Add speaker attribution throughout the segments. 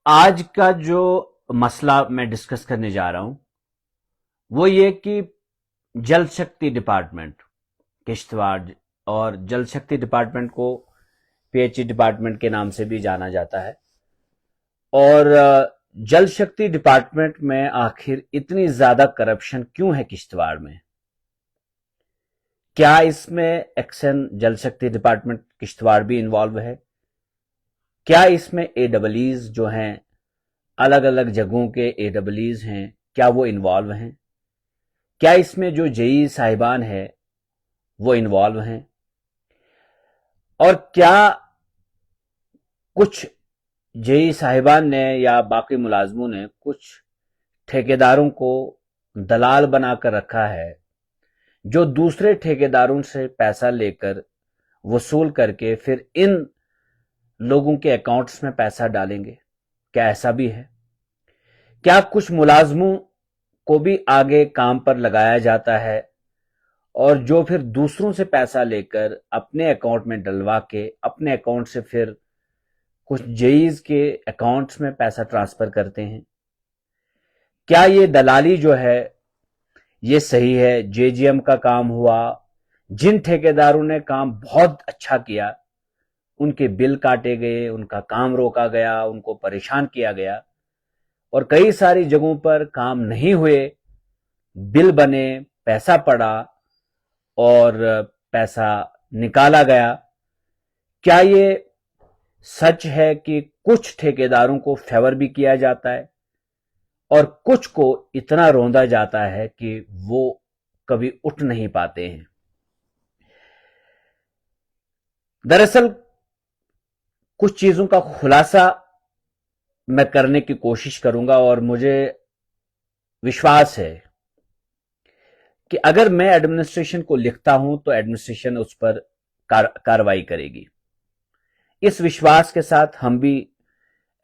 Speaker 1: आज का जो मसला मैं डिस्कस करने जा रहा हूं वो ये कि जल शक्ति डिपार्टमेंट किश्तवाड़ और जल शक्ति डिपार्टमेंट को पीएचई डिपार्टमेंट के नाम से भी जाना जाता है। और जल शक्ति डिपार्टमेंट में आखिर इतनी ज्यादा करप्शन क्यों है किश्तवाड़ में? क्या इसमें एक्शन जल शक्ति डिपार्टमेंट किश्तवाड़ भी इन्वॉल्व है? क्या इसमें एडब्ल्यूज जो हैं, अलग अलग जगहों के एडब्ल्यूज हैं, क्या वो इन्वॉल्व हैं? क्या इसमें जो जेई साहिबान है वो इन्वॉल्व हैं? और क्या कुछ जेई साहिबान ने या बाकी मुलाजमों ने कुछ ठेकेदारों को दलाल बनाकर रखा है जो दूसरे ठेकेदारों से पैसा लेकर वसूल करके फिर इन लोगों के अकाउंट्स में पैसा डालेंगे? क्या ऐसा भी है? क्या कुछ मुलाजमों को भी आगे काम पर लगाया जाता है और जो फिर दूसरों से पैसा लेकर अपने अकाउंट में डलवा के अपने अकाउंट से फिर कुछ जेईज के अकाउंट्स में पैसा ट्रांसफर करते हैं? क्या ये दलाली जो है ये सही है? जेजीएम का काम हुआ, जिन ठेकेदारों ने काम बहुत अच्छा किया उनके बिल काटे गए, उनका काम रोका गया, उनको परेशान किया गया, और कई सारी जगहों पर काम नहीं हुए, बिल बने, पैसा पड़ा और पैसा निकाला गया। क्या ये सच है कि कुछ ठेकेदारों को फेवर भी किया जाता है और कुछ को इतना रौंदा जाता है कि वो कभी उठ नहीं पाते हैं? दरअसल कुछ चीजों का खुलासा मैं करने की कोशिश करूंगा और मुझे विश्वास है कि अगर मैं एडमिनिस्ट्रेशन को लिखता हूं तो एडमिनिस्ट्रेशन उस पर कार्रवाई करेगी। इस विश्वास के साथ हम भी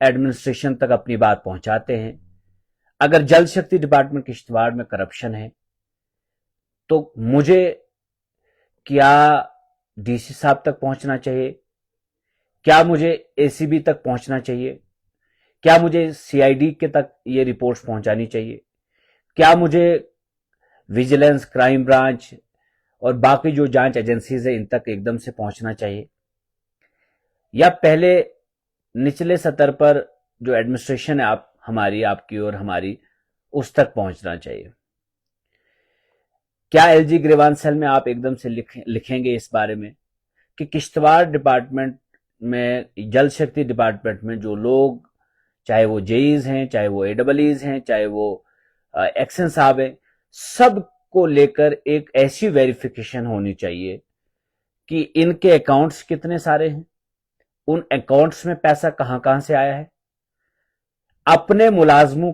Speaker 1: एडमिनिस्ट्रेशन तक अपनी बात पहुंचाते हैं। अगर जल शक्ति डिपार्टमेंट किश्तवाड़ में करप्शन है तो मुझे क्या डीसी साहब तक पहुंचना चाहिए? क्या मुझे एसीबी तक पहुंचना चाहिए? क्या मुझे सीआईडी के तक ये रिपोर्ट्स पहुंचानी चाहिए? क्या मुझे विजिलेंस, क्राइम ब्रांच और बाकी जो जांच एजेंसीज है इन तक एकदम से पहुंचना चाहिए, या पहले निचले स्तर पर जो एडमिनिस्ट्रेशन है हमारी, आपकी और हमारी, उस तक पहुंचना चाहिए? क्या एलजी ग्रीवांस सेल में आप एकदम से लिखेंगे इस बारे में कि किश्तवाड़ डिपार्टमेंट में, जल शक्ति डिपार्टमेंट में जो लोग, चाहे वो जेईज हैं, चाहे वो एडब्ल्यूज हैं, चाहे वो एक्शन साहब हैं, सब को लेकर एक ऐसी वेरिफिकेशन होनी चाहिए कि इनके अकाउंट्स कितने सारे हैं, उन अकाउंट्स में पैसा कहां कहां से आया है। अपने मुलाजमों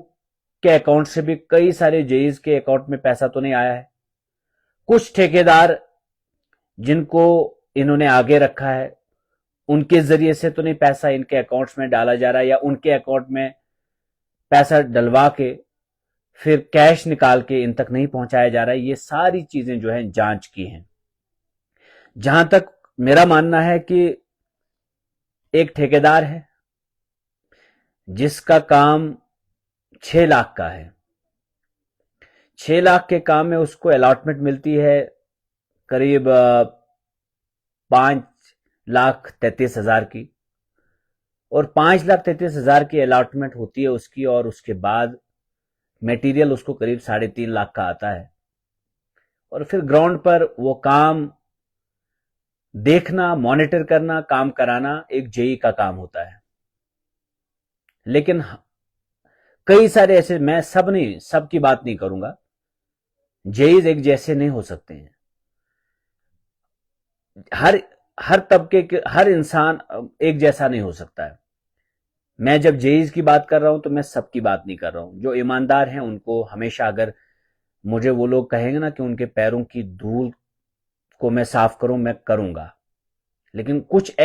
Speaker 1: के अकाउंट से भी कई सारे जेईज के अकाउंट में पैसा तो नहीं आया है। कुछ ठेकेदार जिनको इन्होंने आगे रखा है उनके जरिए से तो नहीं पैसा इनके अकाउंट्स में डाला जा रहा है, या उनके अकाउंट में पैसा डलवा के फिर कैश निकाल के इन तक नहीं पहुंचाया जा रहा है। ये सारी चीजें जो है जांच की हैं। जहां तक मेरा मानना है कि एक ठेकेदार है जिसका काम 6 लाख का है, 6 लाख के काम में उसको अलॉटमेंट मिलती है करीब 5,33,000 की, और 5,33,000 की अलॉटमेंट होती है उसकी, और उसके बाद मटेरियल उसको करीब 3.5 लाख का आता है, और फिर ग्राउंड पर वो काम देखना, मॉनिटर करना, काम कराना एक जेई का काम होता है। लेकिन कई सारे ऐसे, मैं सब की बात नहीं करूंगा, जेईज एक जैसे नहीं हो सकते हैं। हर तबके के हर इंसान एक जैसा नहीं हो सकता है। मैं जब जेईज की बात कर रहा हूं तो मैं सबकी बात नहीं कर रहा हूं। जो ईमानदार हैं उनको हमेशा, अगर मुझे वो लोग कहेंगे ना कि उनके पैरों की धूल को मैं साफ करूं, मैं करूंगा। लेकिन कुछ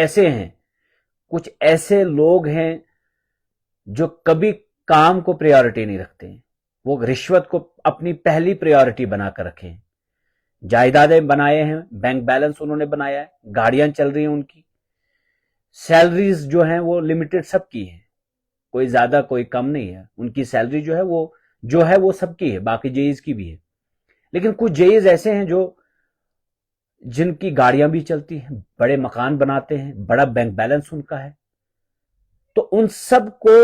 Speaker 1: ऐसे लोग हैं जो कभी काम को प्रायोरिटी नहीं रखते हैं। वो रिश्वत को अपनी पहली प्रायोरिटी बनाकर रखे हैं। जायदादें बनाए हैं, बैंक बैलेंस उन्होंने बनाया है, गाड़ियां चल रही हैं उनकी, सैलरीज जो हैं वो लिमिटेड सबकी हैं, कोई ज्यादा कोई कम नहीं है, उनकी सैलरी जो है वो सबकी है, बाकी जेईज की भी है। लेकिन कुछ जेईज ऐसे हैं जो जिनकी गाड़ियां भी चलती हैं, बड़े मकान बनाते हैं, बड़ा बैंक बैलेंस उनका है, तो उन सब को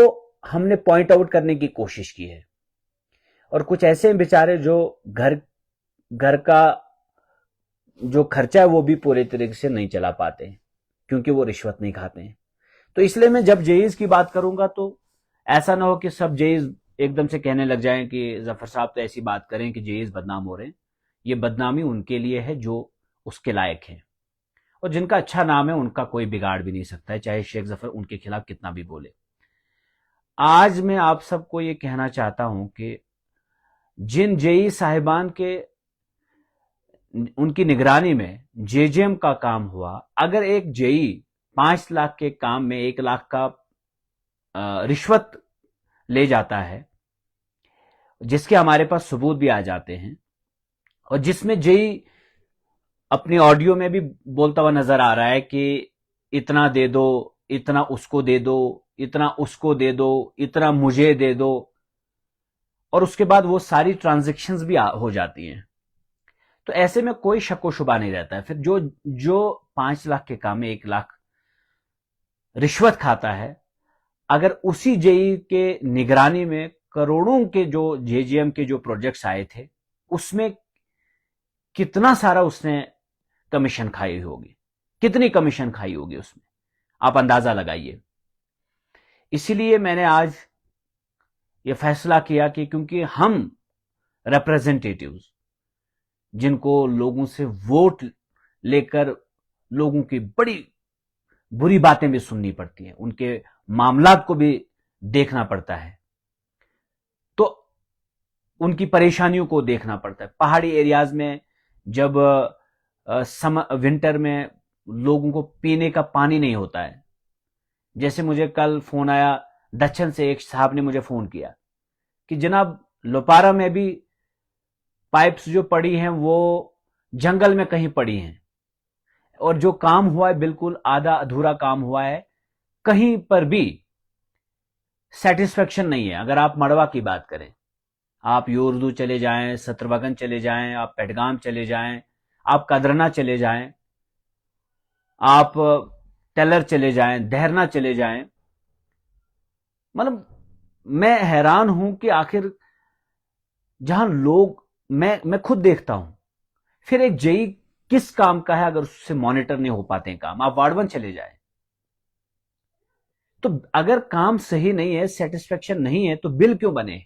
Speaker 1: हमने पॉइंट आउट करने की कोशिश की है। और कुछ ऐसे हैं बेचारे जो घर घर का जो खर्चा है वो भी पूरे तरीके से नहीं चला पाते हैं, क्योंकि वो रिश्वत नहीं खाते हैं। तो इसलिए मैं जब जेईज की बात करूंगा तो ऐसा ना हो कि सब जेईज एकदम से कहने लग जाएं कि जफर साहब तो ऐसी बात करें कि जेईज बदनाम हो रहे हैं। ये बदनामी उनके लिए है जो उसके लायक है, और जिनका अच्छा नाम है उनका कोई बिगाड़ भी नहीं सकता है, चाहे शेख जफर उनके खिलाफ कितना भी बोले। आज मैं आप सबको ये कहना चाहता हूं कि जिन जेई साहिबान के उनकी निगरानी में जेजेएम का काम हुआ, अगर एक जेई 5 लाख के काम में 1 लाख का रिश्वत ले जाता है, जिसके हमारे पास सबूत भी आ जाते हैं, और जिसमें जेई अपनी ऑडियो में भी बोलता हुआ नजर आ रहा है कि इतना दे दो, इतना उसको दे दो, इतना उसको दे दो, इतना मुझे दे दो, और उसके बाद वो सारी ट्रांजैक्शंस भी हो जाती हैं, तो ऐसे में कोई शक व शुबा नहीं रहता है। फिर जो जो 5 लाख के काम में 1 लाख रिश्वत खाता है, अगर उसी जेई के निगरानी में करोड़ों के जो जेजीएम के जो प्रोजेक्ट्स आए थे, उसमें कितना सारा उसने कमीशन खाई होगी, कितनी कमीशन खाई होगी उसमें, आप अंदाजा लगाइए। इसीलिए मैंने आज यह फैसला किया कि क्योंकि हम रिप्रेजेंटेटिव्स, जिनको लोगों से वोट लेकर लोगों की बड़ी बुरी बातें भी सुननी पड़ती हैं, उनके मामलात को भी देखना पड़ता है, तो उनकी परेशानियों को देखना पड़ता है। पहाड़ी एरियाज में जब विंटर में लोगों को पीने का पानी नहीं होता है, जैसे मुझे कल फोन आया दक्षिण से, एक साहब ने मुझे फोन किया कि जनाब लोपारा में भी पाइप्स जो पड़ी हैं वो जंगल में कहीं पड़ी हैं, और जो काम हुआ है बिल्कुल आधा अधूरा काम हुआ है, कहीं पर भी सेटिस्फेक्शन नहीं है। अगर आप मड़वा की बात करें, आप योरदू चले जाएं, सतरवगन चले जाएं, आप पेडगाम चले जाएं, आप कदरना चले जाएं, आप टेलर चले जाएं, देहरना चले जाएं, मतलब मैं हैरान हूं कि आखिर जहां लोग, मैं खुद देखता हूं, फिर एक जेई किस काम का है अगर उससे मॉनिटर नहीं हो पाते हैं काम। आप वार्ड 1 चले जाएं, तो अगर काम सही नहीं है, सेटिस्फेक्शन नहीं है, तो बिल क्यों बने,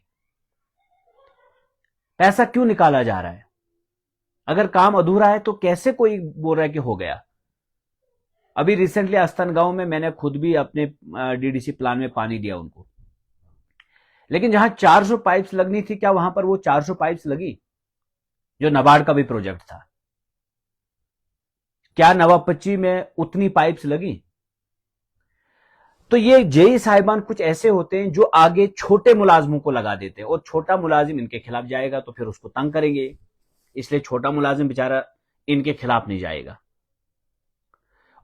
Speaker 1: पैसा क्यों निकाला जा रहा है? अगर काम अधूरा है तो कैसे कोई बोल रहा है कि हो गया? अभी रिसेंटली अस्तन गांव में मैंने खुद भी अपने डीडीसी प्लान में पानी दिया उनको, लेकिन जहां 400 पाइप्स लगनी थी, क्या वहां पर वो 400 पाइप्स लगी? जो नबार्ड का भी प्रोजेक्ट था, क्या नवापच्ची में उतनी पाइप्स लगी? तो ये जेई साहिबान कुछ ऐसे होते हैं जो आगे छोटे मुलाजमों को लगा देते हैं, और छोटा मुलाजिम इनके खिलाफ जाएगा तो फिर उसको तंग करेंगे, इसलिए छोटा मुलाजिम बेचारा इनके खिलाफ नहीं जाएगा।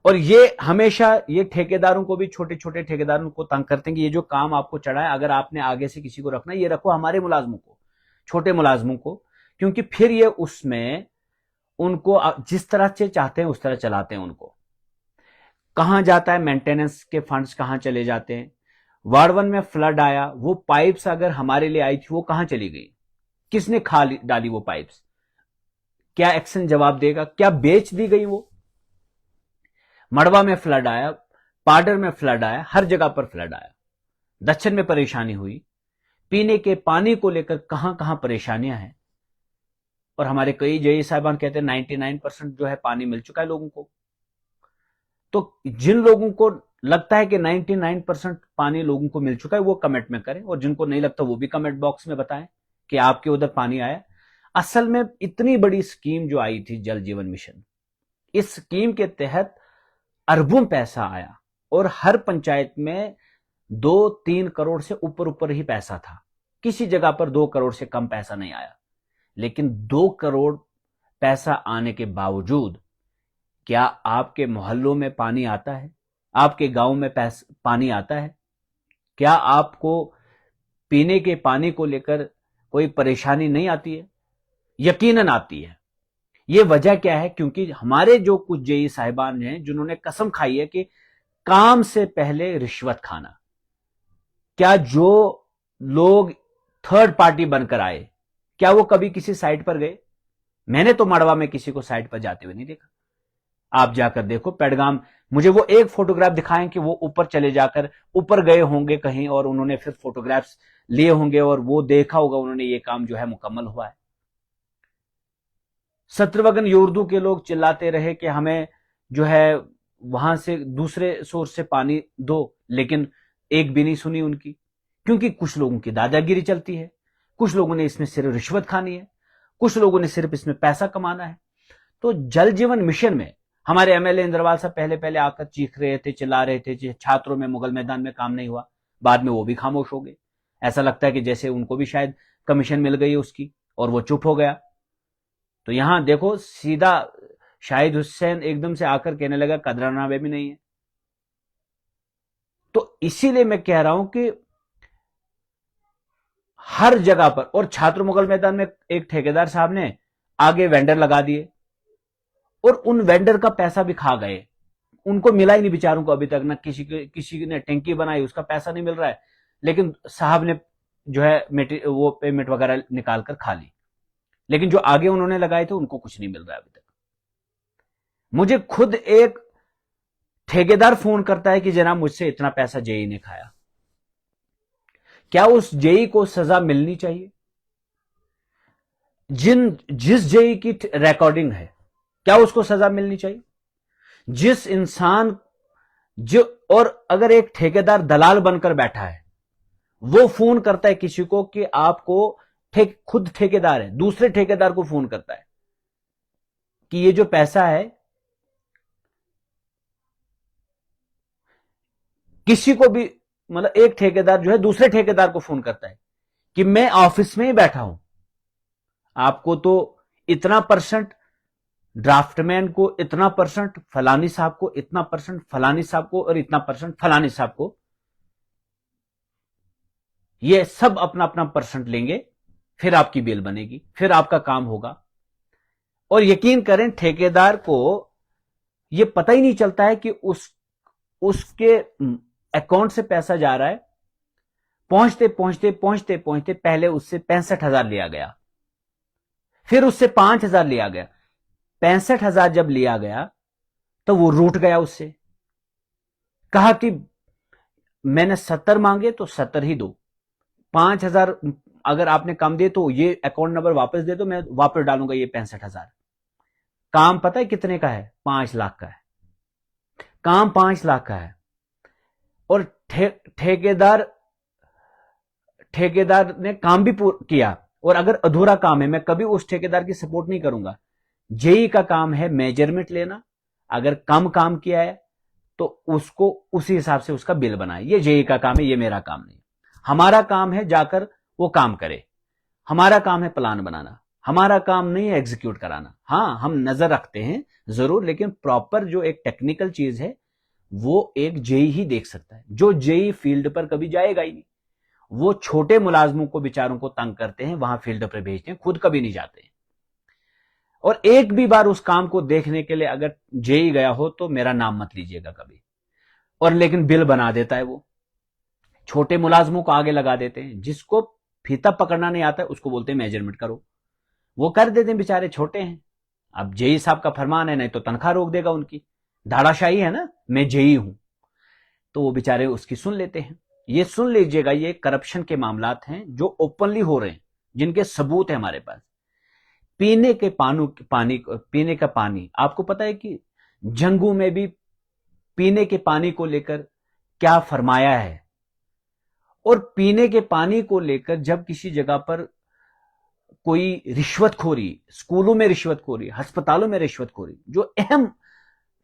Speaker 1: और ये हमेशा ये ठेकेदारों को भी, छोटे छोटे ठेकेदारों को तंग करते हैं कि ये जो काम आपको चढ़ा है, अगर आपने आगे से किसी को रखना है, ये रखो हमारे मुलाजमों को, छोटे मुलाजमों को, क्योंकि फिर ये उसमें उनको जिस तरह से चाहते हैं उस तरह चलाते हैं उनको। कहां जाता है मेंटेनेंस के फंड्स, कहां चले जाते हैं? वार्ड 1 में फ्लड आया, वो पाइप्स अगर हमारे लिए आई थी वो कहां चली गई? किसने खा डाली वो पाइप्स? क्या एक्शन जवाब देगा? क्या बेच दी गई वो? मड़वा में फ्लड आया, पाडर में फ्लड आया, हर जगह पर फ्लड आया, दक्षिण में परेशानी हुई, पीने के पानी को लेकर कहां कहां परेशानियां हैं, और हमारे कई जेई साहबान कहते हैं 99% जो है पानी मिल चुका है लोगों को। तो जिन लोगों को लगता है कि 99% पानी लोगों को मिल चुका है वो कमेंट में करें, और जिनको नहीं लगता वो भी कमेंट बॉक्स में बताएं कि आपके उधर पानी आया। असल में इतनी बड़ी स्कीम जो आई थी जल जीवन मिशन, इस स्कीम के तहत अरबों पैसा आया, और हर पंचायत में 2-3 करोड़ से ऊपर ऊपर ही पैसा था, किसी जगह पर 2 करोड़ से कम पैसा नहीं आया। लेकिन 2 करोड़ पैसा आने के बावजूद क्या आपके मोहल्लों में पानी आता है? आपके गांव में पानी आता है? क्या आपको पीने के पानी को लेकर कोई परेशानी नहीं आती है? यकीनन आती है। ये वजह क्या है? क्योंकि हमारे जो कुछ जेई साहिबान हैं जिन्होंने कसम खाई है कि काम से पहले रिश्वत खाना। क्या जो लोग थर्ड पार्टी बनकर आए, क्या वो कभी किसी साइट पर गए? मैंने तो मड़वा में किसी को साइट पर जाते हुए नहीं देखा। आप जाकर देखो पेडगाम, मुझे वो एक फोटोग्राफ दिखाएं कि वो ऊपर चले जाकर ऊपर गए होंगे कहीं और उन्होंने फिर फोटोग्राफ्स लिए होंगे और वो देखा होगा उन्होंने ये काम जो है मुकम्मल हुआ है। शत्रुघ्न योर्दू के लोग चिल्लाते रहे कि हमें जो है वहां से दूसरे सोर्स से पानी दो, लेकिन एक भी नहीं सुनी उनकी, क्योंकि कुछ लोगों की दादागिरी चलती है, कुछ लोगों ने इसमें सिर्फ रिश्वत खानी है, कुछ लोगों ने सिर्फ इसमें पैसा कमाना है। तो जल जीवन मिशन में हमारे एमएलए इंद्रवाल साहब पहले पहले आकर चीख रहे थे, चिल्ला रहे थे, छात्रों में मुगल मैदान में काम नहीं हुआ, बाद में वो भी खामोश हो गए। ऐसा लगता है कि जैसे उनको भी शायद कमीशन मिल गई उसकी और वो चुप हो गया। तो यहां देखो सीधा शाहिद हुसैन एकदम से आकर कहने लगा कदरानामे भी नहीं है। तो इसीलिए मैं कह रहा हूं कि हर जगह पर, और छात्र मुगल मैदान में एक ठेकेदार साहब ने आगे वेंडर लगा दिए और उन वेंडर का पैसा भी खा गए, उनको मिला ही नहीं बेचारों को अभी तक, ना किसी ने टैंकी बनाई उसका पैसा नहीं मिल रहा है, लेकिन साहब ने जो है वो पेमेंट वगैरह निकाल कर खा ली, लेकिन जो आगे उन्होंने लगाए थे उनको कुछ नहीं मिल रहा है अभी तक। मुझे खुद एक ठेकेदार फोन करता है कि जनाब मुझसे इतना पैसा जेई ने खाया। क्या उस जेई को सजा मिलनी चाहिए? जिस जेई की रिकॉर्डिंग है, क्या उसको सजा मिलनी चाहिए? जिस इंसान जो, और अगर एक ठेकेदार दलाल बनकर बैठा है, वो फोन करता है किसी को कि आपको खुद ठेकेदार है, दूसरे ठेकेदार को फोन करता है कि ये जो पैसा है, किसी को भी, मतलब एक ठेकेदार जो है दूसरे ठेकेदार को फोन करता है कि मैं ऑफिस में ही बैठा हूं, आपको तो इतना परसेंट ड्राफ्टमैन को, इतना परसेंट फलानी साहब को, इतना परसेंट फलानी साहब को और इतना परसेंट फलानी साहब को, ये सब अपना अपना परसेंट लेंगे, फिर आपकी बिल बनेगी, फिर आपका काम होगा। और यकीन करें ठेकेदार को यह पता ही नहीं चलता है कि उसके अकाउंट से पैसा जा रहा है। पहुंचते पहुंचते पहुंचते पहुंचते पहले उससे 65,000 लिया गया, फिर उससे 5,000 लिया गया। 65,000 जब लिया गया तो वो रूठ गया, उससे कहा कि मैंने 70 मांगे तो 70 ही दो, 5,000 अगर आपने कम दिए तो ये अकाउंट नंबर वापस दे दो, मैं वापस डालूंगा ये 65,000। काम पता है कितने का है? 5 लाख का है काम, 5 लाख का है। और ठेकेदार ने काम भी किया। और अगर अधूरा काम है, मैं कभी उस ठेकेदार की सपोर्ट नहीं करूंगा। जेई का काम है मेजरमेंट लेना, अगर कम काम किया है तो उसको उसी हिसाब से उसका बिल बनाए। ये जेई का काम है, ये मेरा काम नहीं। हमारा काम है जाकर वो काम करे, हमारा काम है प्लान बनाना, हमारा काम नहीं है एग्जीक्यूट कराना। हां, हम नजर रखते हैं जरूर, लेकिन प्रॉपर जो एक टेक्निकल चीज है वो एक जेई ही देख सकता है। जो जेई फील्ड पर कभी जाएगा ही नहीं, वो छोटे मुलाजमों को बेचारों को तंग करते हैं, वहां फील्ड पर भेजते हैं, खुद कभी नहीं जाते। और एक भी बार उस काम को देखने के लिए अगर जेई गया हो तो मेरा नाम मत लीजिएगा कभी। और लेकिन बिल बना देता है वो, छोटे मुलाजमों को आगे लगा देते हैं। जिसको फीता पकड़ना नहीं आता है उसको बोलते हैं मेजरमेंट करो, वो कर देते हैं, बेचारे छोटे हैं। अब जेई साहब का फरमान है, नहीं तो तनख्वाह रोक देगा उनकी, धाड़ाशाही है ना, मैं जेई हूं, तो वो बेचारे उसकी सुन लेते हैं। ये सुन लीजिएगा, ये करप्शन के मामलात हैं जो ओपनली हो रहे हैं, जिनके सबूत है हमारे पास। पीने के पीने का पानी, आपको पता है कि जंगू में भी पीने के पानी को लेकर क्या फरमाया है। और पीने के पानी को लेकर जब किसी जगह पर कोई रिश्वतखोरी, स्कूलों में रिश्वतखोरी, अस्पतालों में रिश्वतखोरी, जो अहम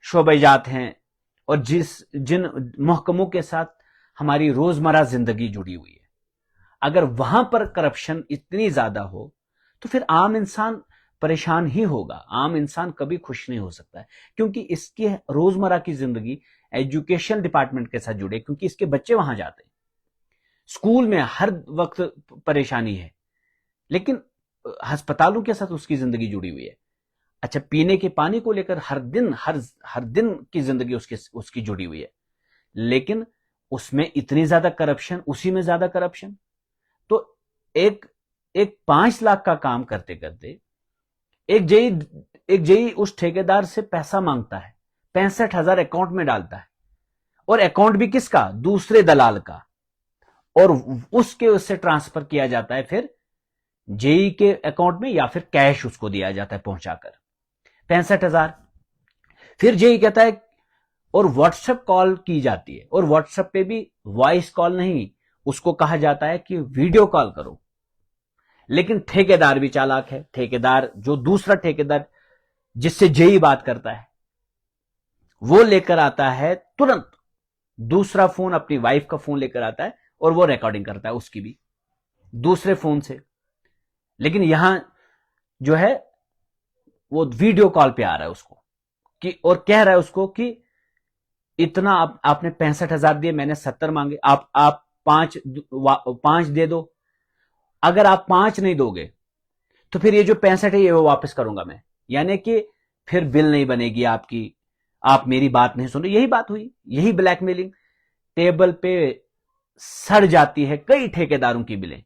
Speaker 1: शोबेजात हैं और जिन महकमों के साथ हमारी रोजमर्रा जिंदगी जुड़ी हुई है, अगर वहां पर करप्शन इतनी ज्यादा हो तो फिर आम इंसान परेशान ही होगा। आम इंसान कभी खुश नहीं हो सकता है, क्योंकि इसकी रोजमर्रा की जिंदगी एजुकेशन डिपार्टमेंट के साथ जुड़े, क्योंकि इसके बच्चे वहां जाते हैं। स्कूल में हर वक्त परेशानी है, लेकिन अस्पतालों के साथ उसकी जिंदगी जुड़ी हुई है। अच्छा, पीने के पानी को लेकर हर दिन की जिंदगी उसकी जुड़ी हुई है, लेकिन उसमें इतनी ज्यादा करप्शन, उसी में ज्यादा करप्शन। तो एक एक 5 लाख का काम करते करते एक जेई उस ठेकेदार से पैसा मांगता है, 65,000 अकाउंट में डालता है, और अकाउंट भी किसका? दूसरे दलाल का, और उससे ट्रांसफर किया जाता है फिर जेई के अकाउंट में, या फिर कैश उसको दिया जाता है पहुंचाकर 65,000। फिर जेई कहता है, और व्हाट्सएप कॉल की जाती है, और व्हाट्सएप पे भी वॉइस कॉल नहीं, उसको कहा जाता है कि वीडियो कॉल करो। लेकिन ठेकेदार भी चालाक है। ठेकेदार, जो दूसरा ठेकेदार जिससे जेई बात करता है, वो लेकर आता है तुरंत दूसरा फोन, अपनी वाइफ का फोन लेकर आता है, और वो रिकॉर्डिंग करता है उसकी भी दूसरे फोन से। लेकिन यहां जो है वो वीडियो कॉल पे आ रहा है उसको कि, और कह रहा है उसको कि इतना आपने 65,000 दिए, मैंने 70 मांगे, आप 5 दे दो। अगर आप 5 नहीं दोगे तो फिर ये जो 65 है ये वो वापस करूंगा मैं। यानी कि फिर बिल नहीं बनेगी आपकी, आप मेरी बात नहीं सुन रहे। यही बात हुई, यही ब्लैकमेलिंग। टेबल पे सड़ जाती है कई ठेकेदारों की बिलें,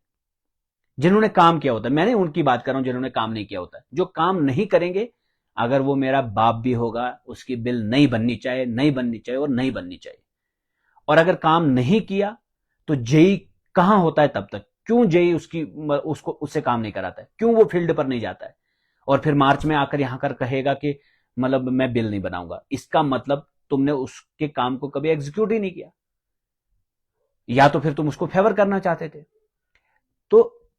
Speaker 1: जिन्होंने काम किया होता है। मैंने उनकी बात कर रहा हूं जिन्होंने काम नहीं किया होता है। जो काम नहीं करेंगे, अगर वो मेरा बाप भी होगा, उसकी बिल नहीं बननी चाहिए, नहीं बननी चाहिए और नहीं बननी चाहिए। और अगर काम नहीं किया तो जेई कहां होता है तब तक? क्यों जेई उससे काम नहीं कराता है? क्यों वो फील्ड पर नहीं जाता है? और फिर मार्च में आकर यहां कर कहेगा कि मतलब मैं बिल नहीं बनाऊंगा। इसका मतलब तुमने उसके काम को कभी एग्जीक्यूट ही नहीं किया, या तो फिर तुम उसको फेवर करना चाहते थे। तो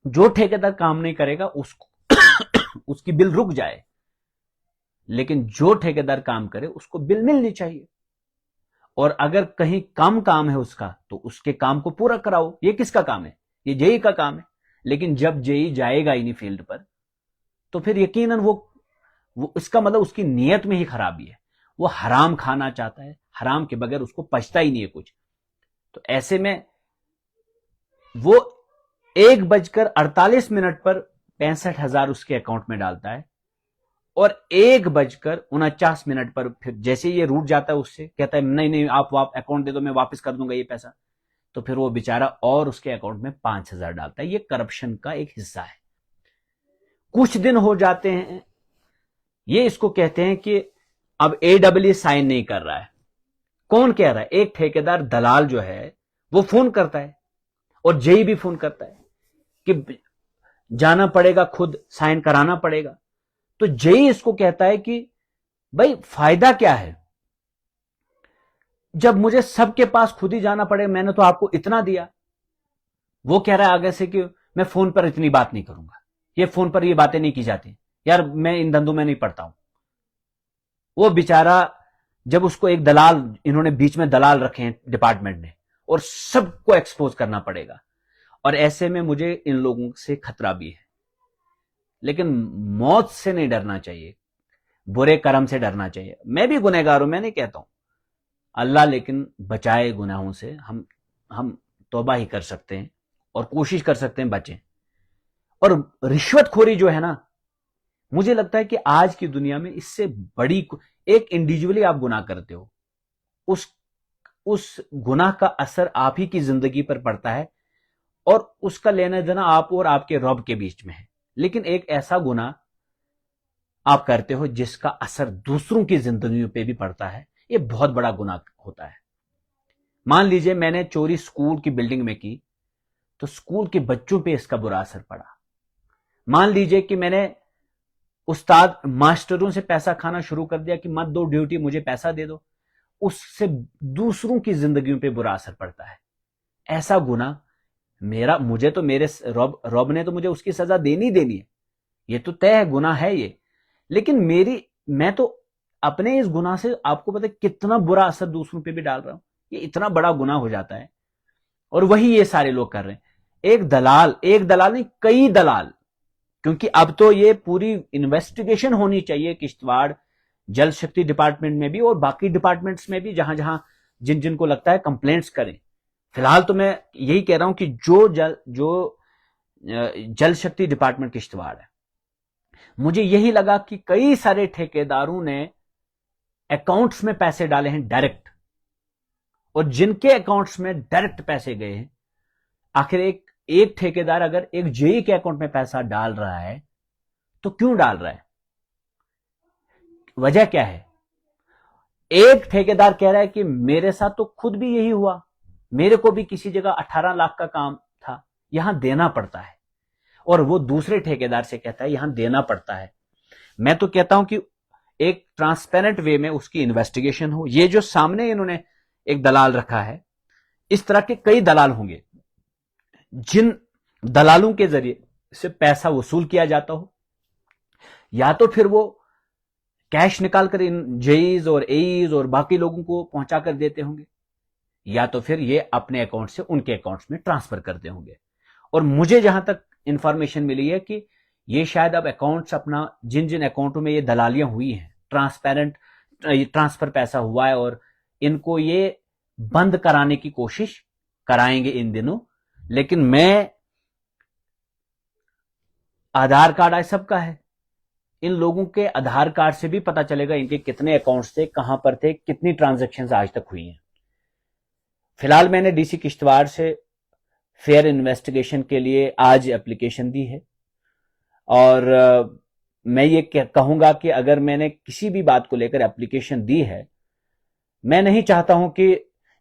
Speaker 1: जो ठेकेदार काम नहीं करेगा उसको उसकी बिल रुक जाए, लेकिन जो ठेकेदार काम करे उसको बिल मिलनी चाहिए। और अगर कहीं कम काम है उसका, तो उसके काम को पूरा कराओ। ये किसका काम है? ये जेई का काम है। लेकिन जब जेई जाएगा ही नहीं फील्ड पर, तो फिर यकीनन वो इसका मतलब उसकी नीयत में ही खराबी है। वो हराम खाना चाहता है, हराम के बगैर उसको पचता ही नहीं है कुछ। तो ऐसे में वो 1:48 पर 65,000 उसके अकाउंट में डालता है, और 1:49 पर फिर जैसे ये रूट जाता है उससे, कहता है नहीं नहीं आप अकाउंट दे दो, मैं वापस कर दूंगा ये पैसा। तो फिर वो बेचारा और उसके अकाउंट में 5,000 डालता है। ये करप्शन का एक हिस्सा है। कुछ दिन हो जाते हैं, ये इसको कहते हैं कि अब AEE साइन नहीं कर रहा है। कौन कह रहा है? एक ठेकेदार दलाल जो है वो फोन करता है, और जेई भी फोन करता है कि जाना पड़ेगा, खुद साइन कराना पड़ेगा। तो जेई इसको कहता है कि भाई फायदा क्या है जब मुझे सबके पास खुद ही जाना पड़ेगा, मैंने तो आपको इतना दिया। वो कह रहा है आगे से कि मैं फोन पर इतनी बात नहीं करूंगा, ये फोन पर ये बातें नहीं की जाती, यार मैं इन धंधों में नहीं पड़ता हूं। वो बेचारा, जब उसको एक दलाल, इन्होंने बीच में दलाल रखे हैं डिपार्टमेंट ने, और सबको एक्सपोज करना पड़ेगा। और ऐसे में मुझे इन लोगों से खतरा भी है। लेकिन मौत से नहीं डरना चाहिए, बुरे कर्म से डरना चाहिए। मैं भी गुनहगार हूं, मैं नहीं कहता हूं, अल्लाह लेकिन बचाए गुनाहों से। हम तौबा ही कर सकते हैं और कोशिश कर सकते हैं बचें। और रिश्वतखोरी जो है ना, मुझे लगता है कि आज की दुनिया में इससे बड़ी, एक इंडिविजुअली आप गुनाह करते हो, उस गुनाह का असर आप ही की जिंदगी पर पड़ता है, और उसका लेना देना आप और आपके रब के बीच में है। लेकिन एक ऐसा गुनाह आप करते हो जिसका असर दूसरों की जिंदगी पे भी पड़ता है, ये बहुत बड़ा गुनाह होता है। मान लीजिए मैंने चोरी स्कूल की बिल्डिंग में की, तो स्कूल के बच्चों पे इसका बुरा असर पड़ा। मान लीजिए कि मैंने उस्ताद मास्टरों से पैसा खाना शुरू कर दिया कि मत दो ड्यूटी, मुझे पैसा दे दो, उससे दूसरों की जिंदगियों पे बुरा असर पड़ता है। ऐसा गुनाह मुझे तो मेरे रब ने तो मुझे उसकी सजा देनी देनी है, ये तो तय है, गुनाह है ये। लेकिन मैं तो अपने इस गुनाह से, आपको पता है कितना बुरा असर दूसरों पे भी डाल रहा हूं। ये इतना बड़ा गुनाह हो जाता है, और वही ये सारे लोग कर रहे हैं। एक दलाल नहीं, कई दलाल। क्योंकि अब तो ये पूरी इन्वेस्टिगेशन होनी चाहिए किश्तवाड़ जल शक्ति डिपार्टमेंट में भी और बाकी डिपार्टमेंट्स में भी, जहां जहां जिनको लगता है कंप्लेंट्स करें, फिलहाल तो मैं यही कह रहा हूं कि जो जल शक्ति डिपार्टमेंट किश्तवाड़ है, मुझे यही लगा कि कई सारे ठेकेदारों ने अकाउंट्स में पैसे डाले हैं डायरेक्ट, और जिनके अकाउंट्स में डायरेक्ट पैसे गए हैं, आखिर एक ठेकेदार अगर एक जेई के अकाउंट में पैसा डाल रहा है तो क्यों डाल रहा है, वजह क्या है? एक ठेकेदार कह रहा है कि मेरे साथ तो खुद भी यही हुआ, मेरे को भी किसी जगह 18 लाख का काम था, यहां देना पड़ता है, और वो दूसरे ठेकेदार से कहता है यहां देना पड़ता है। मैं तो कहता हूं कि एक ट्रांसपेरेंट वे में उसकी इन्वेस्टिगेशन हो। ये जो सामने इन्होंने एक दलाल रखा है, इस तरह के कई दलाल होंगे जिन दलालों के जरिए से पैसा वसूल किया जाता हो, या तो फिर वो कैश निकालकर इन जेईज और एईज और बाकी लोगों को पहुंचा कर देते होंगे, या तो फिर ये अपने अकाउंट से उनके अकाउंट्स में ट्रांसफर करते होंगे। और मुझे जहां तक इंफॉर्मेशन मिली है कि ये शायद अब अकाउंट्स अपना, जिन जिन अकाउंटों में ये दलालियां हुई हैं, ट्रांसपेरेंट ट्रांसफर पैसा हुआ है, और इनको ये बंद कराने की कोशिश कराएंगे इन दिनों। लेकिन मैं, आधार कार्ड आज सबका है, इन लोगों के आधार कार्ड से भी पता चलेगा इनके कितने अकाउंट्स थे, कहां पर थे, कितनी ट्रांजैक्शंस आज तक हुई हैं। फिलहाल मैंने डीसी किश्तवाड़ से फेयर इन्वेस्टिगेशन के लिए आज एप्लीकेशन दी है, और मैं ये कहूंगा कि अगर मैंने किसी भी बात को लेकर एप्लीकेशन दी है, मैं नहीं चाहता हूं कि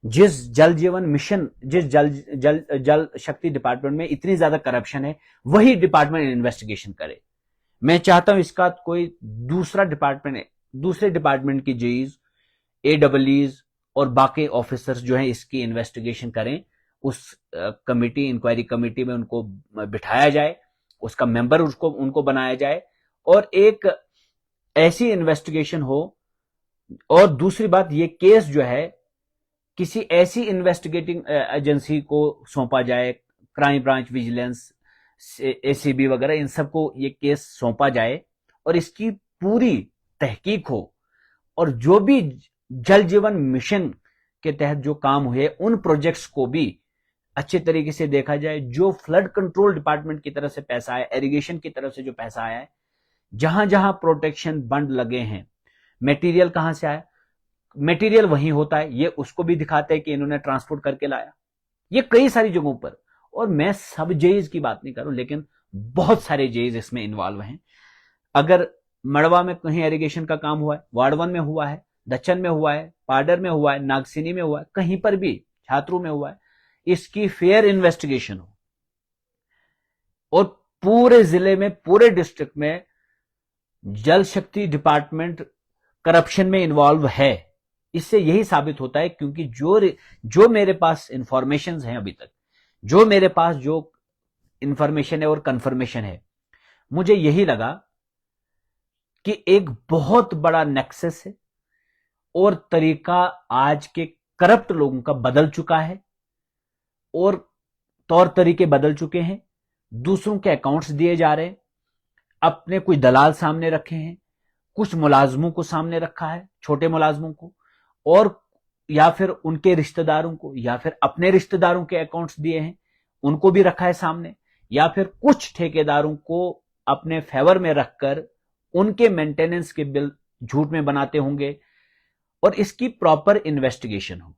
Speaker 1: जिस जल जीवन मिशन, जिस जल शक्ति डिपार्टमेंट में इतनी ज्यादा करप्शन है, वही डिपार्टमेंट इन्वेस्टिगेशन करे। मैं चाहता हूं इसका कोई दूसरे डिपार्टमेंट की जेईज, एडब्ल्यूज और बाकी ऑफिसर्स जो हैं इसकी इन्वेस्टिगेशन करें। उस कमिटी, इंक्वायरी कमिटी में उनको बिठाया जाए, उसका मेंबर उनको बनाया जाए, और एक ऐसी इन्वेस्टिगेशन हो। और दूसरी बात, ये केस जो है किसी ऐसी इन्वेस्टिगेटिंग एजेंसी को सौंपा जाए, क्राइम ब्रांच, विजिलेंस, एसीबी वगैरह, इन सबको ये केस सौंपा जाए और इसकी पूरी तहकीक हो, और जो भी जल जीवन मिशन के तहत जो काम हुए उन प्रोजेक्ट्स को भी अच्छे तरीके से देखा जाए। जो फ्लड कंट्रोल डिपार्टमेंट की तरफ से पैसा आया, इरिगेशन की तरफ से जो पैसा आया है, जहां जहां प्रोटेक्शन बंड लगे हैं, मटेरियल कहां से आया, मटेरियल वहीं होता है, ये उसको भी दिखाते हैं कि इन्होंने ट्रांसपोर्ट करके लाया, ये कई सारी जगहों पर। और मैं सब जेईज की बात नहीं कर रहा हूं, लेकिन बहुत सारे जेईज इसमें इन्वॉल्व हैं। अगर मड़वा में कहीं इरिगेशन का काम हुआ है, वार्ड 1 में हुआ है, दच्चन में हुआ है, पाडर में हुआ है, नागसिनी में हुआ है, कहीं पर भी छात्रों में हुआ है, इसकी फेयर इन्वेस्टिगेशन हो, और पूरे जिले में, पूरे डिस्ट्रिक्ट में जल शक्ति डिपार्टमेंट करप्शन में इन्वॉल्व है। इससे यही साबित होता है, क्योंकि जो मेरे पास इंफॉर्मेशन हैं अभी तक, जो मेरे पास जो इंफॉर्मेशन है और कंफर्मेशन है, मुझे यही लगा कि एक बहुत बड़ा नेक्सस है, और तरीका आज के करप्ट लोगों का बदल चुका है, और तौर तरीके बदल चुके हैं। दूसरों के अकाउंट्स दिए जा रहे हैं, अपने कोई दलाल सामने रखे हैं, कुछ मुलाजमों को सामने रखा है, छोटे मुलाजमों को, और या फिर उनके रिश्तेदारों को, या फिर अपने रिश्तेदारों के अकाउंट्स दिए हैं, उनको भी रखा है सामने, या फिर कुछ ठेकेदारों को अपने फेवर में रखकर उनके मेंटेनेंस के बिल झूठ में बनाते होंगे, और इसकी प्रॉपर इन्वेस्टिगेशन हो।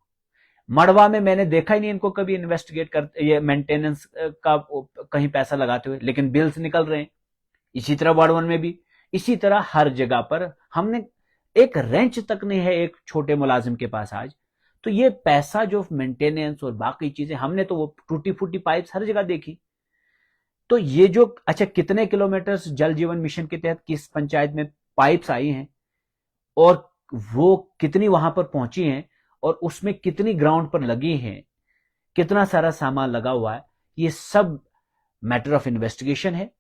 Speaker 1: मड़वा में मैंने देखा ही नहीं इनको कभी इन्वेस्टिगेट करते, ये मेंटेनेंस का कहीं पैसा लगाते हुए, लेकिन बिल्स निकल रहे हैं। इसी तरह वार्ड 1 में भी, इसी तरह हर जगह पर हमने, एक रेंच तक नहीं है एक छोटे मुलाजिम के पास आज। तो ये पैसा जो मेंटेनेंस और बाकी चीजें, हमने तो वो टूटी फूटी पाइप्स हर जगह देखी। तो ये जो, अच्छा, कितने किलोमीटर जल जीवन मिशन के तहत किस पंचायत में पाइप्स आई हैं, और वो कितनी वहां पर पहुंची हैं, और उसमें कितनी ग्राउंड पर लगी हैं, कितना सारा सामान लगा हुआ है, ये सब मैटर ऑफ इन्वेस्टिगेशन है।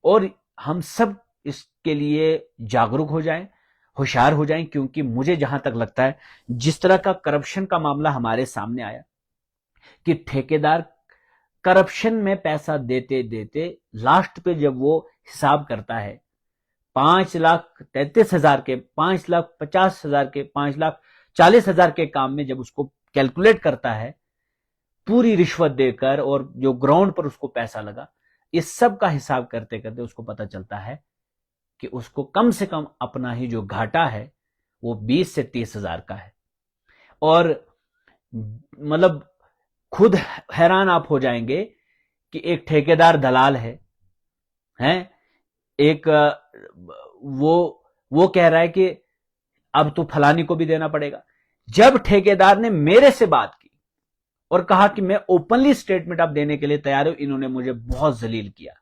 Speaker 1: और हम सब इसके लिए जागरूक हो जाएं, होशियार हो जाएं, क्योंकि मुझे जहां तक लगता है, जिस तरह का करप्शन का मामला हमारे सामने आया कि ठेकेदार करप्शन में पैसा देते देते लास्ट पे जब वो हिसाब करता है, 5,33,000 के, 5,50,000 के, 5,40,000 के काम में जब उसको कैलकुलेट करता है, पूरी रिश्वत देकर और जो ग्राउंड पर उसको पैसा लगा, इस सब का हिसाब करते करते उसको पता चलता है कि उसको कम से कम अपना ही जो घाटा है वो 20 से 30 हजार का है। और मतलब खुद हैरान आप हो जाएंगे कि एक ठेकेदार दलाल है, हैं? एक वो कह रहा है कि अब तो फलानी को भी देना पड़ेगा। जब ठेकेदार ने मेरे से बात की और कहा कि मैं ओपनली स्टेटमेंट अब देने के लिए तैयार हूं, इन्होंने मुझे बहुत जलील किया,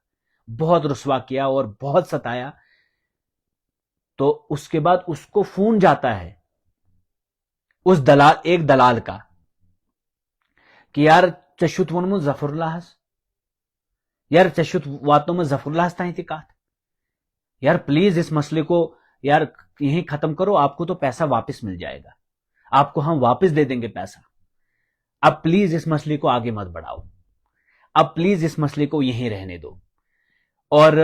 Speaker 1: बहुत रुस्वा किया और बहुत सताया, तो उसके बाद उसको फोन जाता है उस एक दलाल का कि यार चशुत वनमु जफरुल्लाहस, यार चशुत वातों में जफरुल्लाहस ताई थी कहा, यार प्लीज इस मसले को यार यहीं खत्म करो, आपको तो पैसा वापस मिल जाएगा, आपको हम वापस दे देंगे पैसा, अब प्लीज इस मसले को आगे मत बढ़ाओ, अब प्लीज इस मसले को यहीं रहने दो। और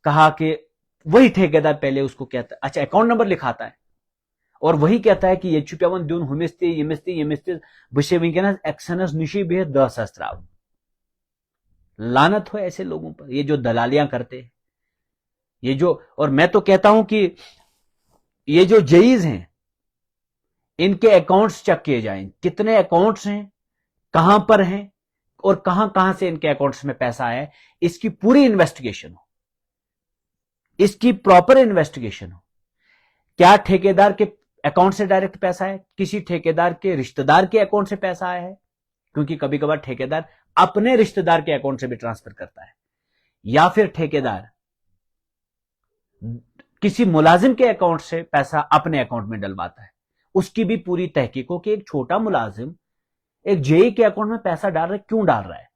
Speaker 1: कहा कि वही ठेकेदार पहले उसको कहता है, अच्छा अकाउंट नंबर लिखाता है और वही कहता है कि ये चुप्यावन दून हुमिस्ती यमिस्ती बशे विंकेनस एक्सनस निशी भी 10,000। लानत हो ऐसे लोगों पर, ये जो दलालियां करते हैं, ये जो, और मैं तो कहता हूं कि ये जो जईज हैं इनके अकाउंट्स चेक किए जाएं, कितने अकाउंट्स हैं, कहां पर हैं और कहां कहां से इनके अकाउंट्स में पैसा आया है, इसकी पूरी इन्वेस्टिगेशन हो, इसकी प्रॉपर इन्वेस्टिगेशन हो। क्या ठेकेदार के अकाउंट से डायरेक्ट पैसा है, किसी ठेकेदार के रिश्तेदार के अकाउंट से पैसा आया है, क्योंकि कभी कभार ठेकेदार अपने रिश्तेदार के अकाउंट से भी ट्रांसफर करता है, या फिर ठेकेदार किसी मुलाजिम के अकाउंट से पैसा अपने अकाउंट में डलवाता है, उसकी भी पूरी तहकीक हो कि एक छोटा मुलाजिम एक जेई के अकाउंट में पैसा डाल रहा है, क्यों डाल रहा है।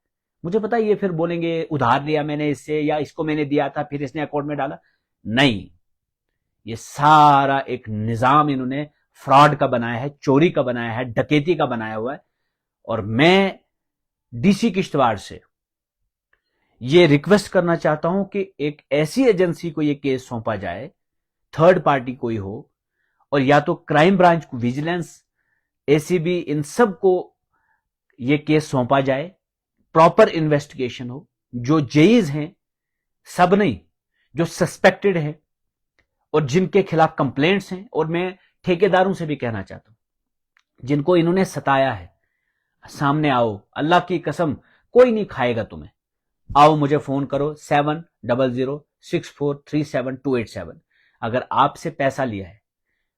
Speaker 1: मुझे पता है ये फिर बोलेंगे उधार लिया मैंने इससे, या इसको मैंने दिया था फिर इसने अकाउंट में डाला, नहीं, ये सारा एक निजाम इन्होंने फ्रॉड का बनाया है, चोरी का बनाया है, डकैती का बनाया हुआ है। और मैं डीसी किश्तवाड़ से ये रिक्वेस्ट करना चाहता हूं कि एक ऐसी एजेंसी को ये केस सौंपा जाए, थर्ड पार्टी कोई हो, और या तो क्राइम ब्रांच, विजिलेंस, एसीबी, इन सब को ये केस सौंपा जाए, प्रॉपर इन्वेस्टिगेशन हो, जो जेईज हैं सब नहीं, जो सस्पेक्टेड है और जिनके खिलाफ कंप्लेंट्स हैं, और मैं ठेकेदारों से भी कहना चाहता हूं जिनको इन्होंने सताया है, सामने आओ, अल्लाह की कसम कोई नहीं खाएगा तुम्हें, आओ मुझे फोन करो 7006437287। अगर आपसे पैसा लिया है,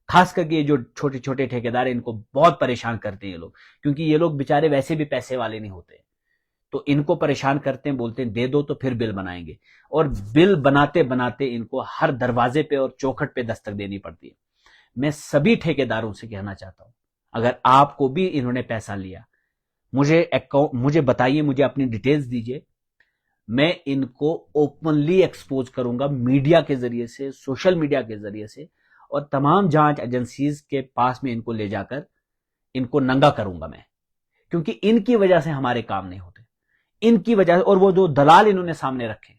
Speaker 1: खास करके ये जो छोटे छोटे ठेकेदार हैं, इनको बहुत परेशान करते हैं ये लोग, क्योंकि ये लोग बेचारे वैसे भी पैसे वाले नहीं होते, तो इनको परेशान करते हैं, बोलते हैं दे दो तो फिर बिल बनाएंगे, और बिल बनाते बनाते इनको हर दरवाजे पे और चौखट पे दस्तक देनी पड़ती है। मैं सभी ठेकेदारों से कहना चाहता हूं, अगर आपको भी इन्होंने पैसा लिया, मुझे बताइए, मुझे अपनी डिटेल्स दीजिए, मैं इनको ओपनली एक्सपोज करूंगा मीडिया के जरिए से, सोशल मीडिया के जरिए से, और तमाम जांच एजेंसीज के पास में इनको ले जाकर इनको नंगा करूंगा मैं, क्योंकि इनकी वजह से हमारे काम नहीं होते, इनकी वजह। और वो जो दलाल इन्होंने सामने रखे,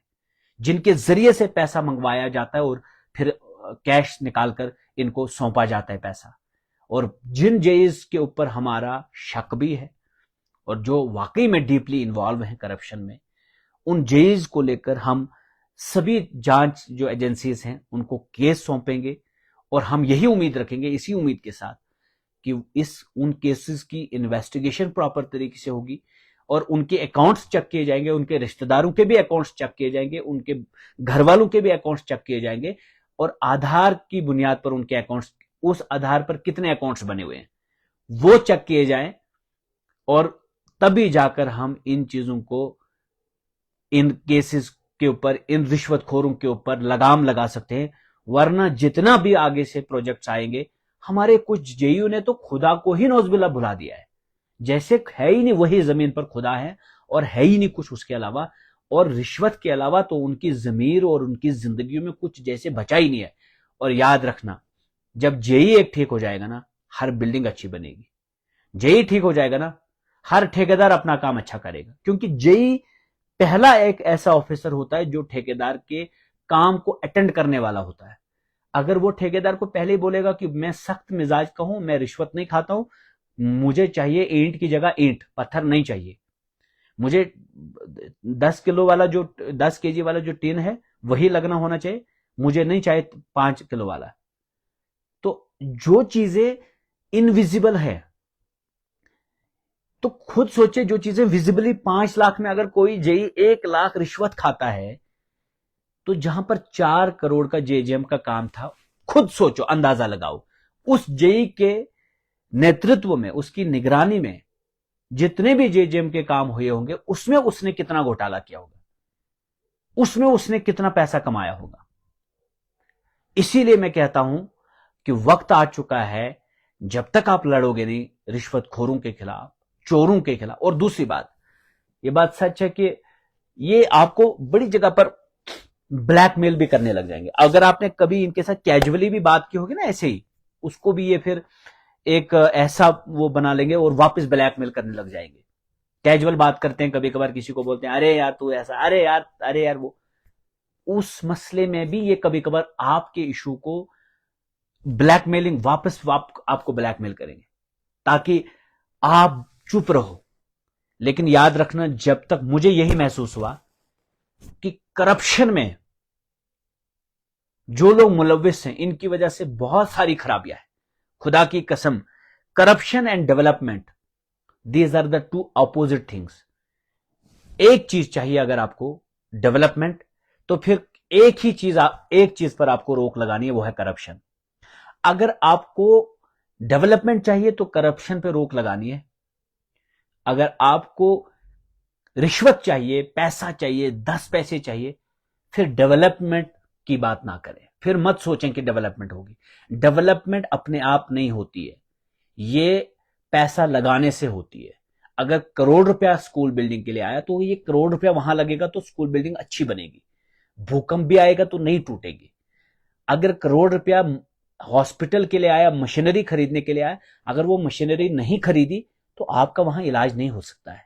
Speaker 1: जिनके जरिए से पैसा मंगवाया जाता है और फिर कैश निकालकर इनको सौंपा जाता है पैसा, और जिन जेईज के ऊपर हमारा शक भी है और जो वाकई में डीपली इन्वॉल्व है करप्शन में, उन जेईज को लेकर हम सभी जांच जो एजेंसीज हैं उनको केस सौंपेंगे, और हम यही उम्मीद रखेंगे, इसी उम्मीद के साथ, कि उन केसेस की इन्वेस्टिगेशन प्रॉपर तरीके से होगी और उनके अकाउंट्स चेक किए जाएंगे, उनके रिश्तेदारों के भी अकाउंट्स चेक किए जाएंगे, उनके घर वालों के भी अकाउंट्स चेक किए जाएंगे, और आधार की बुनियाद पर उनके अकाउंट्स, उस आधार पर कितने अकाउंट्स बने हुए हैं वो चेक किए जाएं, और तभी जाकर हम इन चीजों को, इन केसेस के ऊपर, इन रिश्वतखोरों के ऊपर लगाम लगा सकते हैं। वरना जितना भी आगे से प्रोजेक्ट्स आएंगे, हमारे कुछ जेईओ ने तो खुदा को ही नौजबिल्ला भुला दिया है, जैसे है ही नहीं वही जमीन पर खुदा है, और है ही नहीं कुछ उसके अलावा, और रिश्वत के अलावा तो उनकी जमीर और उनकी जिंदगी में कुछ जैसे बचा ही नहीं है। और याद रखना, जब जेई एक ठीक हो जाएगा ना, हर बिल्डिंग अच्छी बनेगी। जेई ठीक हो जाएगा ना, हर ठेकेदार अपना काम अच्छा करेगा, क्योंकि जेई पहला एक ऐसा ऑफिसर होता है जो ठेकेदार के काम को अटेंड करने वाला होता है। अगर वो ठेकेदार को पहले ही बोलेगा कि मैं सख्त मिजाज का हूं, मैं रिश्वत नहीं खाता हूं, मुझे चाहिए ईंट की जगह ईंट, पत्थर नहीं चाहिए। मुझे 10 किलो वाला जो 10 केजी वाला जो टीन है वही लगना होना चाहिए, मुझे नहीं चाहिए 5 किलो वाला। तो जो चीजें इनविजिबल है, तो खुद सोचे, जो चीजें विजिबली 5 लाख में अगर कोई जेई 1 लाख रिश्वत खाता है, तो जहां पर 4 करोड़ का जेजेएम का काम था, खुद सोचो, अंदाजा लगाओ उस जेई के नेतृत्व में, उसकी निगरानी में जितने भी जेजेएम के काम हुए होंगे, उसमें उसने कितना घोटाला किया होगा, उसमें उसने कितना पैसा कमाया होगा। इसीलिए मैं कहता हूं कि वक्त आ चुका है, जब तक आप लड़ोगे नहीं रिश्वतखोरों के खिलाफ, चोरों के खिलाफ। और दूसरी बात, यह बात सच है कि ये आपको बड़ी जगह पर ब्लैकमेल भी करने लग जाएंगे। अगर आपने कभी इनके साथ कैजुअली भी बात की होगी ना, ऐसे ही, उसको भी ये फिर एक ऐसा वो बना लेंगे और वापस ब्लैकमेल करने लग जाएंगे। कैजुअल बात करते हैं, कभी कभार किसी को बोलते हैं अरे यार तू ऐसा, अरे यार वो, उस मसले में भी ये कभी कभार आपके इशू को ब्लैकमेलिंग, वापस आपको ब्लैकमेल करेंगे ताकि आप चुप रहो। लेकिन याद रखना, जब तक मुझे यही महसूस हुआ कि करप्शन में जो लोग मुलविस हैं, इनकी वजह से बहुत सारी खराबियां हैं। खुदा की कसम, corruption and development, these are the two opposite things. एक चीज चाहिए अगर आपको, डेवलपमेंट, तो फिर एक चीज पर आपको रोक लगानी है, वो है करप्शन। अगर आपको डेवलपमेंट चाहिए तो करप्शन पर रोक लगानी है। अगर आपको रिश्वत चाहिए, पैसा चाहिए, 10 पैसे चाहिए, फिर डेवलपमेंट की बात ना करें, फिर मत सोचें कि डेवलपमेंट होगी। डेवलपमेंट अपने आप नहीं होती है, ये पैसा लगाने से होती है। अगर करोड़ रुपया स्कूल बिल्डिंग के लिए आया, तो ये करोड़ रुपया वहां लगेगा तो स्कूल बिल्डिंग अच्छी बनेगी। भूकंप भी आएगा तो नहीं टूटेगी। अगर करोड़ रुपया हॉस्पिटल के लिए आया, मशीनरी खरीदने के लिए आया, अगर वो मशीनरी नहीं खरीदी तो आपका वहां इलाज नहीं हो सकता है।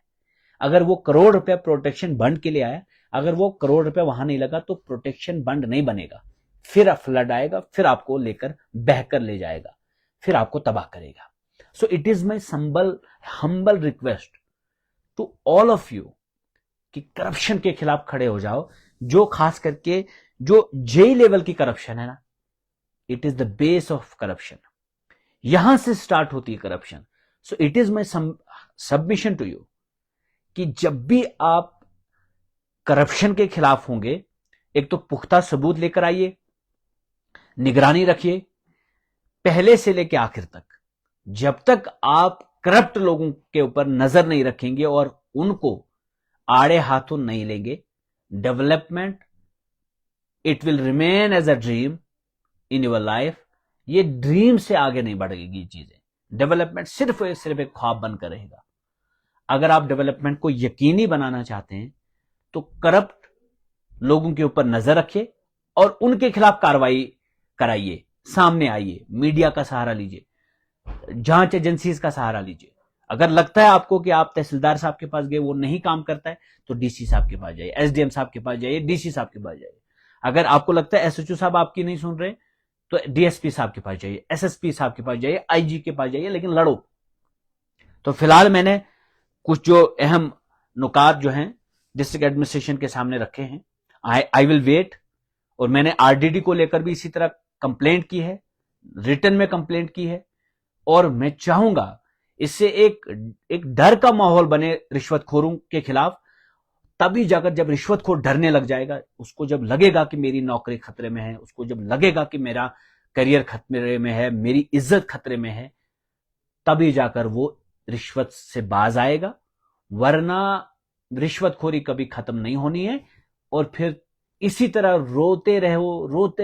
Speaker 1: अगर वो करोड़ रुपया प्रोटेक्शन बंड के लिए आया, अगर वो करोड़ रुपया वहां नहीं लगा तो प्रोटेक्शन बंड नहीं बनेगा। फिर फ्लड आएगा, फिर आपको लेकर बहकर ले जाएगा, फिर आपको तबाह करेगा। So it is my humble request to all of you कि करप्शन के खिलाफ खड़े हो जाओ। जो खास करके जो जेई लेवल की करप्शन है ना, it is the base of corruption, यहां से स्टार्ट होती है corruption. So it is my submission to you कि जब भी आप करप्शन के खिलाफ होंगे, एक तो पुख्ता सबूत लेकर आइए, निगरानी रखिए पहले से लेकर आखिर तक। जब तक आप करप्ट लोगों के ऊपर नजर नहीं रखेंगे और उनको आड़े हाथों नहीं लेंगे, development it will remain as a dream in your life. ये ड्रीम से आगे नहीं बढ़ेगी चीजें। डेवलपमेंट सिर्फ एक ख्वाब बनकर रहेगा। अगर आप डेवलपमेंट को यकीनी बनाना चाहते हैं तो करप्ट लोगों के ऊपर नजर रखिए और उनके खिलाफ कार्रवाई कराइए, सामने आइए, मीडिया का सहारा लीजिए, जांच एजेंसीज का सहारा लीजिए। अगर लगता है आपको कि आप तहसीलदार साहब के पास गए, वो नहीं काम करता है, तो डीसी साहब के पास जाइए, एसडीएम साहब के पास जाइए, डीसी साहब के पास जाइए। अगर आपको लगता है एसएचओ साहब आपकी नहीं सुन रहे, तो डीएसपी साहब के पास जाइए, एसएसपी साहब के पास जाइए, आईजी के पास जाइए, लेकिन लड़ो। तो फिलहाल मैंने कुछ जो अहम नुकात जो हैं डिस्ट्रिक्ट एडमिनिस्ट्रेशन के सामने रखे हैं। I will wait. और मैंने आरडीडी को लेकर भी इसी तरह कंप्लेंट की है, रिटर्न में कंप्लेंट की है, और मैं चाहूंगा इससे एक डर का माहौल बने रिश्वतखोरों के खिलाफ। तभी जाकर, जब रिश्वतखोर डरने लग जाएगा, उसको जब लगेगा कि मेरी नौकरी खतरे में है, उसको जब लगेगा कि मेरा करियर खतरे में है, मेरी इज्जत खतरे में है, तभी जाकर वो रिश्वत से बाज आएगा। वरना रिश्वतखोरी कभी खत्म नहीं होनी है। और फिर इसी तरह रोते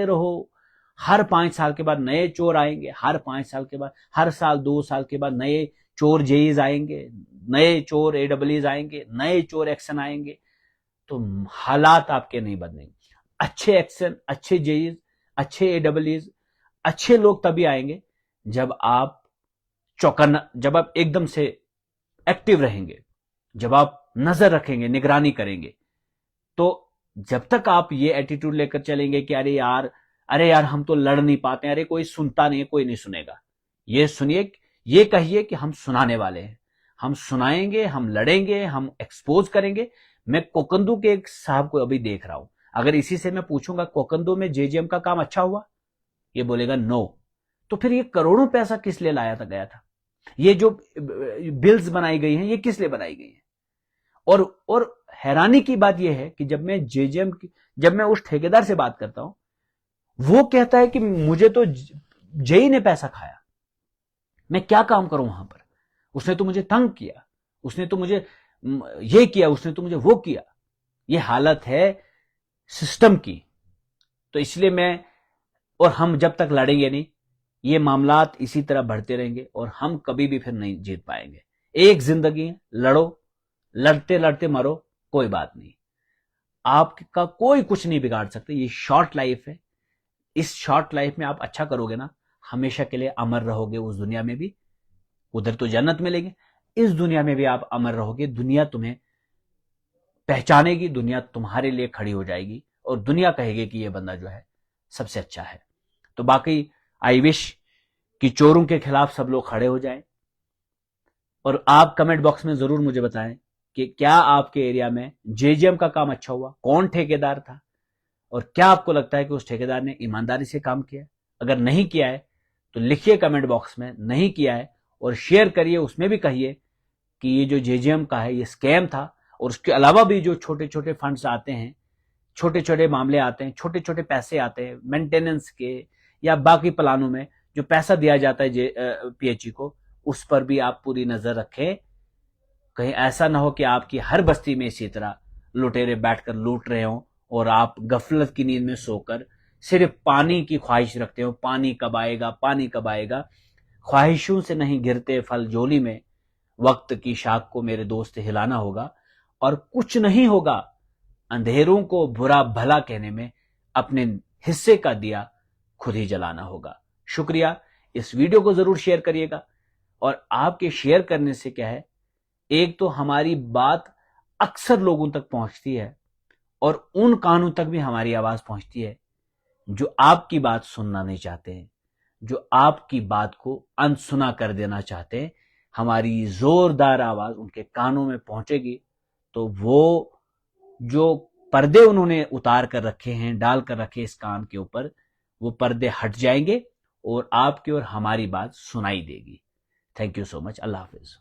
Speaker 1: रहो। हर 5 साल के बाद नए चोर आएंगे, हर 5 साल के बाद, हर साल 2 साल के बाद नए चोर जेईज आएंगे, नए चोर एडब्ल्यूज आएंगे, नए चोर एक्शन आएंगे। तो हालात आपके नहीं बदलेंगे। अच्छे एक्शन, अच्छे जेईज, अच्छे एडब्ल्यूज, अच्छे लोग तभी आएंगे जब आप जब आप एकदम से एक्टिव रहेंगे, जब आप नजर रखेंगे, निगरानी करेंगे। तो जब तक आप ये एटीट्यूड लेकर चलेंगे कि अरे यार हम तो लड़ नहीं पाते, अरे कोई सुनता नहीं है, कोई नहीं सुनेगा, ये सुनिए ये कहिए कि हम सुनाने वाले हैं, हम सुनाएंगे, हम लड़ेंगे, हम एक्सपोज करेंगे। मैं कोकंदू के एक साहब को अभी देख रहा हूं, अगर इसी से मैं पूछूंगा कोकंदू में जेजेएम का काम अच्छा हुआ, ये बोलेगा नो। तो फिर ये करोड़ों पैसा किस लिए लाया था गया था? ये जो बिल्स बनाई गई हैं ये किस लिए बनाई गई हैं? और हैरानी की बात यह है कि जब मैं उस ठेकेदार से बात करता हूं, वो कहता है कि मुझे तो जेई ने पैसा खाया, मैं क्या काम करूं वहां पर, उसने तो मुझे तंग किया, उसने तो मुझे ये किया, उसने तो मुझे वो किया। ये हालत है सिस्टम की। तो इसलिए और हम जब तक लड़ेंगे नहीं, ये मामलात इसी तरह बढ़ते रहेंगे और हम कभी भी फिर नहीं जीत पाएंगे। एक जिंदगी है, लड़ो, लड़ते लड़ते मरो, कोई बात नहीं, आपका कोई कुछ नहीं बिगाड़ सकते। ये शॉर्ट लाइफ है, इस शॉर्ट लाइफ में आप अच्छा करोगे ना, हमेशा के लिए अमर रहोगे उस दुनिया में भी। उधर तो जन्नत मिलेगी, इस दुनिया में भी आप अमर रहोगे, दुनिया तुम्हें पहचानेगी, दुनिया तुम्हारे लिए खड़ी हो जाएगी और दुनिया कहेगी कि ये बंदा जो है सबसे अच्छा है। तो बाकी आई विश कि चोरों के खिलाफ सब लोग खड़े हो जाएं। और आप कमेंट बॉक्स में जरूर मुझे बताएं कि क्या आपके एरिया में जेजेएम का काम अच्छा हुआ, कौन ठेकेदार था, और क्या आपको लगता है कि उस ठेकेदार ने ईमानदारी से काम किया? अगर नहीं किया है तो लिखिए कमेंट बॉक्स में नहीं किया है, और शेयर करिए, उसमें भी कहिए कि ये जो जेजेएम का है ये स्कैम था। और उसके अलावा भी जो छोटे छोटे फंड्स आते हैं, छोटे छोटे मामले आते हैं, छोटे छोटे पैसे आते हैं मेंटेनेंस के या बाकी प्लानों में, जो पैसा दिया जाता है पीएचई को, उस पर भी आप पूरी नजर रखें। कहीं ऐसा ना हो कि आपकी हर बस्ती में इसी तरह लुटेरे बैठकर लूट रहे हो और आप गफलत की नींद में सोकर सिर्फ पानी की ख्वाहिश रखते हो, पानी कब आएगा, पानी कब आएगा। ख्वाहिशों से नहीं गिरते फल झोली में, वक्त की शाख को मेरे दोस्त हिलाना होगा, और कुछ नहीं होगा अंधेरों को बुरा भला कहने में, अपने हिस्से का दिया खुद ही जलाना होगा। शुक्रिया, इस वीडियो को जरूर शेयर करिएगा। और आपके शेयर करने से क्या है, एक तो हमारी बात अक्सर लोगों तक पहुंचती है और उन कानों तक भी हमारी आवाज पहुंचती है जो आपकी बात सुनना नहीं चाहते हैं, जो आपकी बात को अनसुना कर देना चाहते हैं। हमारी जोरदार आवाज उनके कानों में पहुंचेगी तो वो जो पर्दे उन्होंने उतार कर रखे हैं, डाल कर रखे इस कान के ऊपर, वो पर्दे हट जाएंगे और आपकी और हमारी बात सुनाई देगी। Thank you so much. Allah Hafiz.